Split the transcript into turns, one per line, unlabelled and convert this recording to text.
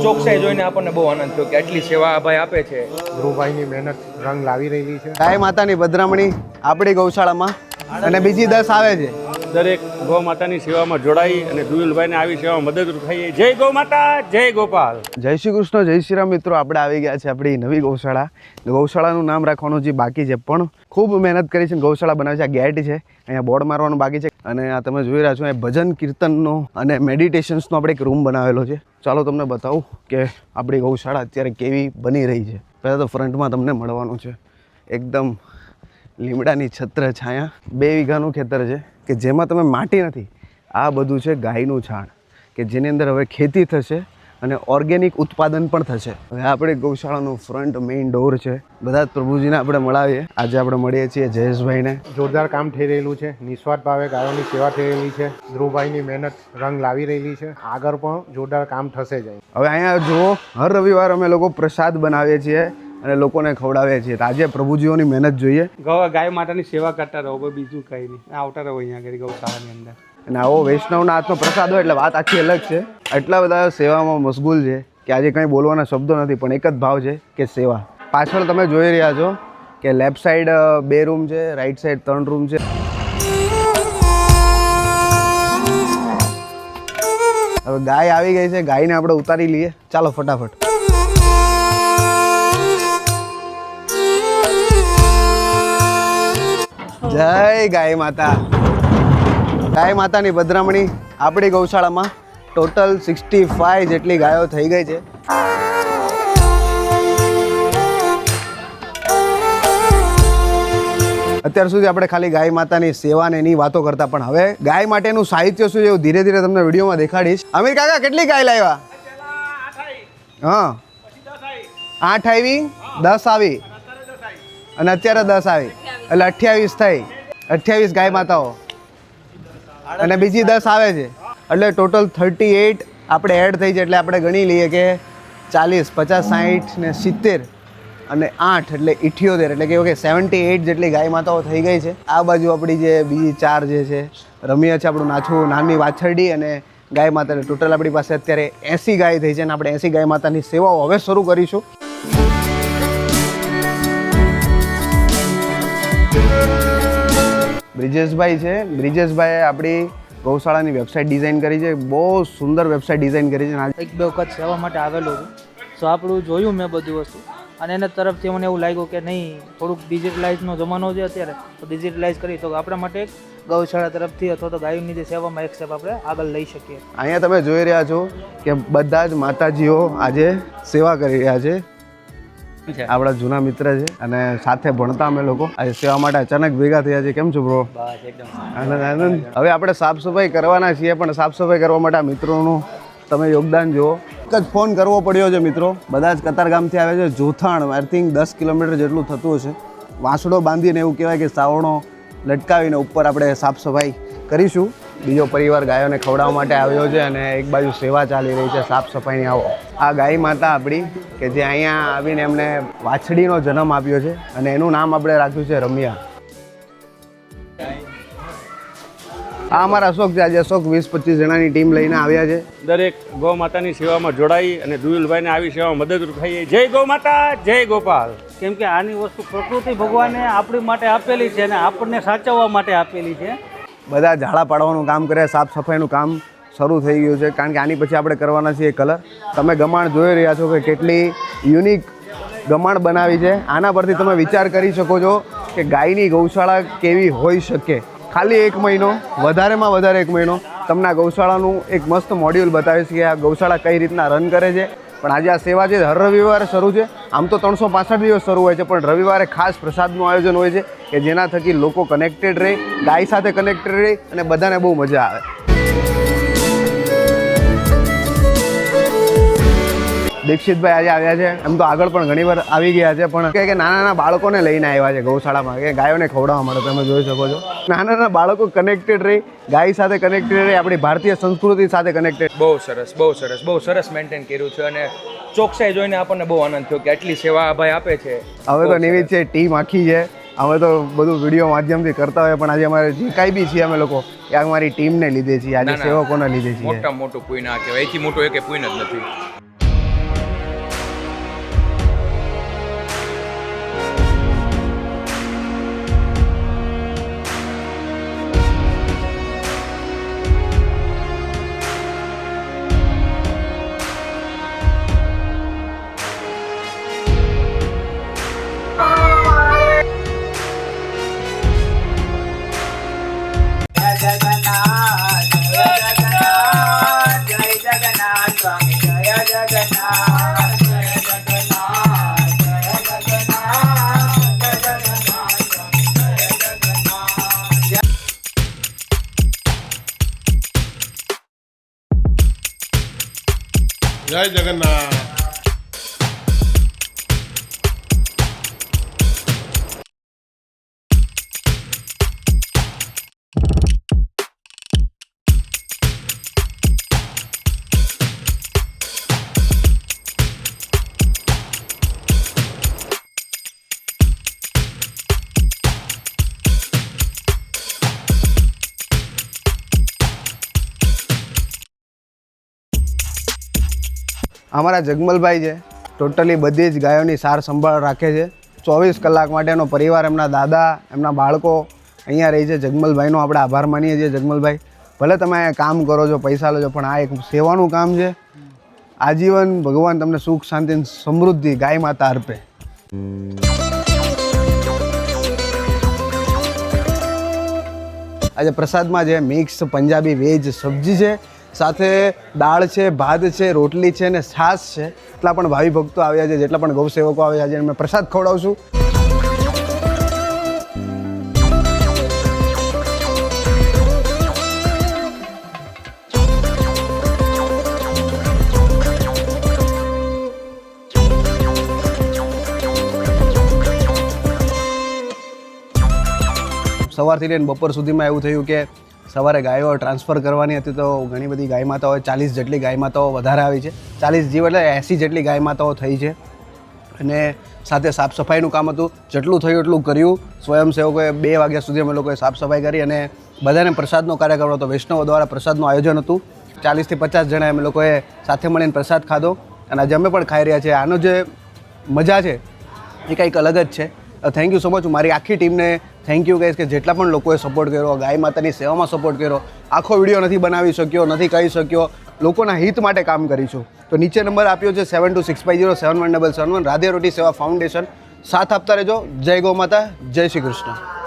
ચોકસાઈ જોઈને આપણને બહુ આનંદ થયો કે આટલી સેવા આ ભાઈ આપે છે.
ધ્રુવભાઈની મહેનત રંગ લાવી રહી છે.
ગાય માતાની પધરામણી આપણી ગૌશાળામાં અને બીજી 10 આવે છે.
દરેક ગૌ માતાની સેવામાં જોડાઈ અને ધુવિલભાઈને આવી સેવામાં મદદરૂપ થઈએ. જય ગૌ માતા, જય ગોપાલ.
જય શ્રી કૃષ્ણ, જય શ્રી રામ. મિત્રો, આપણે આવી ગયા છે આપણી નવી ગૌશાળા. ગૌશાળાનું નામ રાખવાનું જે બાકી છે, પણ ખૂબ મહેનત કરી છે. ગૌશાળા બનાવી છે. આ ગેટ છે, અહીંયા બોર્ડ મારવાનું બાકી છે. અને આ તમે જોઈ રહ્યા છો, અહીં ભજન કીર્તનનો અને મેડિટેશન્સનો આપણે એક રૂમ બનાવેલો છે. ચાલો તમને બતાવું કે આપણી ગૌશાળા અત્યારે કેવી બની રહી છે. પહેલાં તો ફ્રન્ટમાં તમને મળવાનું છે. એકદમ લીમડાની છત્ર છાયા, 2 વીઘાનું ખેતર છે કે જેમાં તમે માટી નથી, આ બધું છે ગાયનું છાણ, કે જેની અંદર હવે ખેતી થશે અને ઓર્ગેનિક ઉત્પાદન પણ થશે. હવે આપણે ગૌશાળાનું ફ્રન્ટ મેઇન ડોર છે. બધા જ પ્રભુજીને આપણે મળાવીએ. આજે આપણે મળીએ છીએ જયેશભાઈને.
જોરદાર કામ થઈ રહેલું છે. નિસ્વાર્થ ભાવે ગાયોની સેવા થઈ રહેલી છે. ધ્રુવભાઈની મહેનત રંગ લાવી રહેલી છે. આગળ પણ જોરદાર કામ થશે જ.
હવે અહીંયા જુઓ, હર રવિવાર અમે લોકો પ્રસાદ બનાવીએ છીએ અને લોકોને ખવડાવીએ છીએ. તો આજે પ્રભુજીઓની મહેનત જોઈએ.
ગાય માતાની સેવા કરતા રહો, બીજું કંઈ નહીં. આવતા રહો અહીંયા આગળ ગૌશાળાની અંદર.
અને આવો વૈષ્ણવના હાથનો પ્રસાદ હોય એટલે વાત આખી અલગ છે. એટલા બધા સેવામાં મશગુલ છે કે આજે કંઈ બોલવાના શબ્દો નથી, પણ એક જ ભાવ છે કે સેવા. પાછળ તમે જોઈ રહ્યા છો કે લેફ્ટ સાઈડ 2 રૂમ છે, રાઈટ સાઈડ 3 રૂમ છે. હવે ગાય આવી ગઈ છે, ગાયને આપણે ઉતારી લઈએ. ચાલો ફટાફટ. જય ગાય માતા. ગાય માતાની પધરામણી આપણી ગૌશાળામાં ટોટલ 65 જેટલી ગાયો થઈ ગઈ છે. અત્યાર સુધી આપણે ખાલી ગાય માતાની સેવા ને એની વાતો કરતા, પણ હવે ગાય માટેનું સાહિત્ય શું છે એવું ધીરે ધીરે તમને વિડીયોમાં દેખાડીશ. અમીર કાકા, કેટલી ગાય લાવ્યા? હા, 8 આવી, 10 આવી અને અત્યારે 10 આવી, એટલે 28 થઈ. 28 ગાય માતાઓ અને બીજી 10 આવે છે, એટલે ટોટલ 38 આપણે એડ થઈ છે. એટલે આપણે ગણી લઈએ કે 40, 50, 60 ને 70 અને 8 એટલે 78, એટલે કે 78 જેટલી ગાય માતાઓ થઈ ગઈ છે. આ બાજુ આપણી જે બીજી 4 જે છે રમ્ય છે, આપણું નાછું નાની વાછરડી અને ગાય માતા. ટોટલ આપણી પાસે અત્યારે 80 ગાય થઈ છે અને આપણે 80 ગાય માતાની સેવાઓ હવે શરૂ કરીશું. બ્રિજેશભાઈ છે. બ્રિજેશભાઈએ આપણી ગૌશાળાની વેબસાઇટ ડિઝાઇન કરી છે. બહુ સુંદર વેબસાઇટ ડિઝાઇન કરી છે.
1-2 વખત સેવા માટે આવેલો છું, તો આપણું જોયું મેં બધી વસ્તુ, અને એના તરફથી મને એવું લાગ્યું કે નહીં, થોડુંક ડિજિટલાઇઝનો જમાનો છે અત્યારે, તો ડિજિટલાઇઝ કરી તો આપણા માટે એક ગૌશાળા તરફથી અથવા તો ગાયોની જે સેવામાં એક સ્ટેપ આપણે આગળ લઈ શકીએ.
અહીંયા તમે જોઈ રહ્યા છો કે બધા જ માતાજીઓ આજે સેવા કરી રહ્યા છે. આપણા જૂના મિત્ર છે અને સાથે ભણતા અમે લોકો આજે સેવા માટે અચાનક ભેગા થયા છે. કેમ છો બ્રો?
બસ એકદમ
આનંદ આનંદ. હવે આપણે સાફ સફાઈ કરવાના છીએ, પણ સાફ સફાઈ કરવા માટે આ મિત્રોનું તમે યોગદાન જુઓ. એક જ ફોન કરવો પડ્યો છે મિત્રો. બધા જ કતારગામથી આવે છે. જોથાણ આઈ થિંક 10 કિલોમીટર જેટલું થતું હશે. વાંસડો બાંધીને એવું કહેવાય કે સાવણો લટકાવીને ઉપર આપણે સાફ સફાઈ કરીશું. બીજો પરિવાર ગાયોને ખવડાવવા માટે આવ્યો છે અને એક બાજુ સેવા ચાલી રહી છે સાફ સફાઈની. આવો, આ ગાય માતા આપણી કે જે અહીંયા આવીને એમને વાછડીનો જન્મ આપ્યો છે અને એનું નામ આપણે રાખ્યું છે રમ્યા. આ અમારા અશોક છે. આજે અશોક 20-25 જણાની ટીમ લઈને આવ્યા છે.
દરેક ગૌ માતાની સેવામાં જોડાઈ અને ધુવિલભાઈને આવી સેવામાં મદદરૂપ થઈએ. જય ગૌ માતા, જય ગોપાલ.
કેમ કે આની વસ્તુ પ્રકૃતિ ભગવાને આપણી માટે આપેલી છે અને આપણને સાચવવા માટે આપેલી છે.
બધા ઝાડા પાડવાનું કામ કરે, સાફ સફાઈનું કામ શરૂ થઈ ગયું છે, કારણ કે આની પછી આપણે કરવાના છીએ કલર. તમે ગમાણ જોઈ રહ્યા છો કે કેટલી યુનિક ગમાણ બનાવી છે. આના પરથી તમે વિચાર કરી શકો છો કે ગાયની ગૌશાળા કેવી હોઈ શકે. ખાલી 1 મહિનો, વધારેમાં વધારે 1 મહિનો તમને આ ગૌશાળાનું એક મસ્ત મોડ્યુલ બતાવીશ કે આ ગૌશાળા કઈ રીતના રન કરે છે. પણ આજે આ સેવા છે હર રવિવારે શરૂ છે. આમ તો 365 દિવસ શરૂ હોય છે, પણ રવિવારે ખાસ પ્રસાદનું આયોજન હોય છે કે જેના થકી લોકો કનેક્ટેડ રહે, ગાય સાથે કનેક્ટેડ રહે અને બધાને બહુ મજા આવે. દીક્ષિતભાઈ આજે આવ્યા છે. એમ તો આગળ પણ ઘણી વાર આવી ગયા છે, પણ કે નાના નાના બાળકોને લઈને આવ્યા છે ગૌશાળામાં કે ગાયોને ખવડાવવા માટે. તમે જોઈ શકો છો નાના નાના બાળકો કનેક્ટેડ રહી, ગાય સાથે કનેક્ટેડ રહી, આપણી ભારતીય સંસ્કૃતિ સાથે કનેક્ટેડ.
બહુ સરસ, બહુ સરસ, બહુ સરસ મેન્ટેન કર્યું છે અને ચોકસાઈ જોઈને આપણને બહુ આનંદ થયો કે આટલી સેવા આ ભાઈ આપે છે.
હવે તો નિમિત્ત છે, ટીમ આખી છે. અમે તો બધું વિડીયો માધ્યમથી કરતા હોય, પણ આજે અમારે જે કાંઈ બી છીએ અમે લોકો એ અમારી ટીમને લીધે છીએ, આજે સેવકોને લીધે છીએ.
મોટા મોટું પુણ્ય આ કહેવાય, એથી મોટું એક પુણ્ય જ નથી.
જય જગન્નાથ.
અમારા જગમલભાઈ છે ટોટલી બધી જ ગાયોની સાર સંભાળ રાખે છે 24 કલાક માટેનો પરિવાર, એમના દાદા, એમના બાળકો અહીંયા રહી છે. જગમલભાઈનો આપણે આભાર માનીએ છીએ. જગમલભાઈ, ભલે તમે અહીંયા કામ કરો છો, પૈસા લો છો, પણ આ એક સેવાનું કામ છે. આજીવન ભગવાન તમને સુખ, શાંતિ, સમૃદ્ધિ ગાય માતા અર્પે. આજે પ્રસાદમાં છે મિક્સ પંજાબી વેજ સબ્જી છે, સાથે દાળ છે, ભાત છે, રોટલી છે ને છાશ છે. એટલા પણ ભાવિ ભક્તો આવ્યા છે, જેટલા પણ ગૌસેવકો આવ્યા છે, એમને પ્રસાદ ખવડાવશું. સવારથી લઈને બપોર સુધીમાં એવું થયું કે સવારે ગાયો ટ્રાન્સફર કરવાની હતી, તો ઘણી બધી ગાય માતાઓ 40 જેટલી ગાય માતાઓ વધારે આવી છે. 40 જીવ એટલે 80 જેટલી ગાય માતાઓ થઈ છે. અને સાથે સાફ સફાઈનું કામ હતું. જેટલું થયું એટલું કર્યું. સ્વયંસેવકોએ 2 વાગ્યા સુધી અમે લોકોએ સાફ સફાઈ કરી અને બધાને પ્રસાદનો કાર્યક્રમ હતો. વૈષ્ણવો દ્વારા પ્રસાદનું આયોજન હતું. 40 થી 50 જણા અમે લોકોએ સાથે મળીને પ્રસાદ ખાધો અને આજે અમે પણ ખાઈ રહ્યા છીએ. આનો જે મજા છે એ કંઈક અલગ જ છે. Thank you so much. મારી આખી ટીમને થેન્ક યુ કહીશ કે જેટલા પણ લોકોએ સપોર્ટ કર્યો, ગાય માતાની સેવામાં સપોર્ટ કર્યો. આખો વિડીયો નથી બનાવી શક્યો, નથી કહી શક્યો, લોકોના હિત માટે કામ કરીશું. તો નીચે નંબર આપ્યો છે 7265071771. રાધે રોટી સેવા ફાઉન્ડેશન. સાથ આપતા રહેજો. જય ગૌ માતા, જય શ્રી કૃષ્ણ.